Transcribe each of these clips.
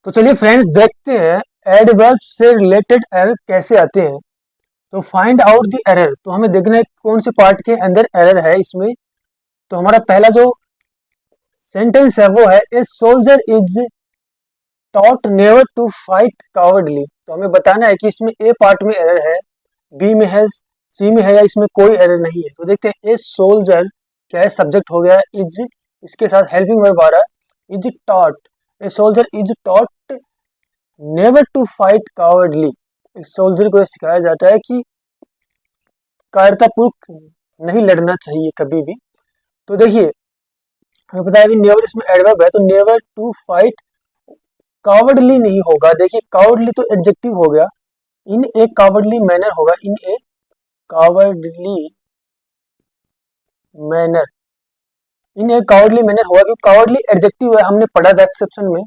तो चलिए फ्रेंड्स देखते हैं एडवर्ब से रिलेटेड एरर कैसे आते हैं। तो फाइंड आउट द एरर, तो हमें देखना है कौन से पार्ट के अंदर एरर है इसमें। तो हमारा पहला जो सेंटेंस है वो है a soldier is taught never to fight cowardly. तो हमें बताना है कि इसमें ए पार्ट में एरर है, बी में है, सी में है या इसमें कोई एरर नहीं है। तो देखते हैं ए सोल्जर क्या है, सब्जेक्ट हो गया इज, इसके साथ हेल्पिंग वर्ब आ रहा है is taught. A soldier is taught never to fight cowardly. एक सोल्जर को सिखाया जाता है कि कायरतापूर्वक नहीं लड़ना चाहिए कभी भी। तो देखिए हमें पता है कि नेवर इसमें एडवर्ब है, तो नेवर टू फाइट कावर्डली नहीं होगा। देखिए कावर्डली तो एडजेक्टिव हो गया, इन ए कावर्डली मैनर होगा, इन ए कावर्डली मैनर, इन ए कावर्डली मैनर होगा क्योंकि कावर्डली एडजेक्टिव है, हमने पढ़ा था एक्सेप्शन में।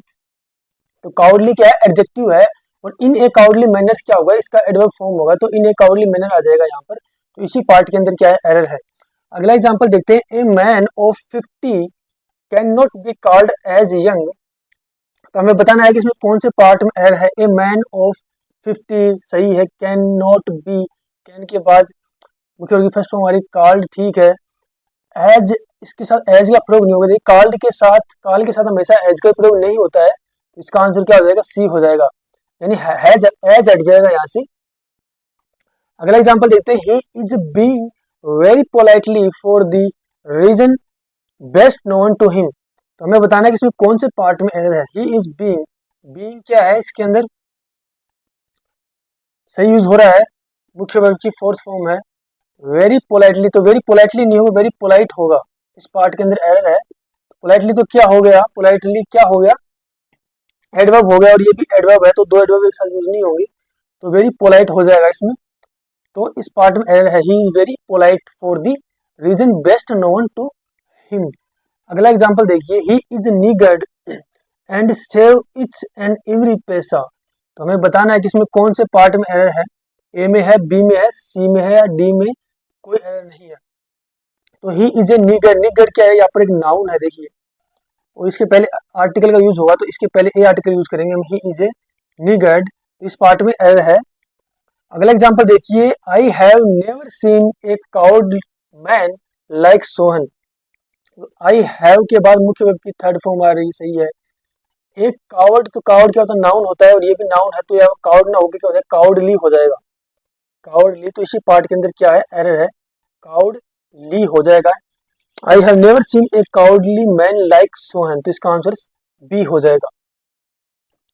तो कावर्डली क्या है, एडजेक्टिव है, और इन ए कावर्डली मैनर्स क्या होगा, इसका एडवर्ब फॉर्म होगा, तो इन ए कावर्डली मैनर आ जाएगा यहाँ पर। तो इसी पार्ट के अंदर क्या है, एरर है। अगला एग्जांपल देखते हैं, a man of 50 can not be called as young. तो हमें बताना है कि इसमें कौन से पार्ट में एरर है। ए मैन ऑफ 50 सही है, कैन नॉट बी, कैन के बाद मुख्य वर्ग की फर्स्ट फॉर्म हमारी कॉल्ड, ठीक है। एज, इसके साथ एज का प्रयोग नहीं होगा, कॉल्ड के साथ, कॉल के साथ हमेशा एज का प्रयोग नहीं होता है। तो इसका आंसर क्या हो जाएगा, सी हो जाएगा, यानी हैज एज हट जाएगा यहाँ से। अगला एग्जांपल देखते हैं, he is being very politely for the reason best known to him. तो हमें बताना है कि इसमें कौन से पार्ट में एरर है। ही इज बीइंग, बीइंग क्या है, इसके अंदर सही यूज हो रहा है, मुख्य वर्ब की फोर्थ फॉर्म है। वेरी पोलाइटली, तो वेरी पोलाइटली नहीं होगा, वेरी पोलाइट होगा, इस पार्ट के अंदर एरर है। पोलाइटली तो क्या हो गया, पोलाइटली क्या हो गया, एडवर्ब हो गया, और ये भी एडवर्ब है, तो दो एडवर्ब एक साथ यूज नहीं होंगे, तो वेरी पोलाइट हो जाएगा इसमें। तो इस पार्ट में एरर है, he is very polite for the reason best known to him. अगला एग्जांपल देखिए, he is niggard and save its and every पैसा। तो हमें बताना है कि इसमें कौन से पार्ट में एरर है, ए में है, बी में है, सी में है या डी में कोई एरर नहीं है। तो ही इज ए निगर, निगर क्या है, यहाँ पर एक नाउन है देखिए, और इसके पहले आर्टिकल का यूज होगा, तो इसके पहले ए आर्टिकल यूज करेंगे हम, ही इज ए निगर्ड, इस पार्ट में एरर है। अगला एग्जांपल देखिए, I have never seen A cowed man like Sohan. I have के बाद मुख्य वर्ब की थर्ड फॉर्म आ रही, सही है। एक कावर्ड, तो कावर्ड क्या होता है, नाउन होता है, और ये भी नाउन है, तो यहाँ कावर्ड ना होकर क्या हो जाएगा, कावर्डली हो जाएगा, कावर्डली। तो इसी पार्ट के अंदर क्या है, एरर है, कावर्डली हो जाएगा। I have never seen A cowardly man like Sohan, तो इसका आंसर बी हो जाएगा।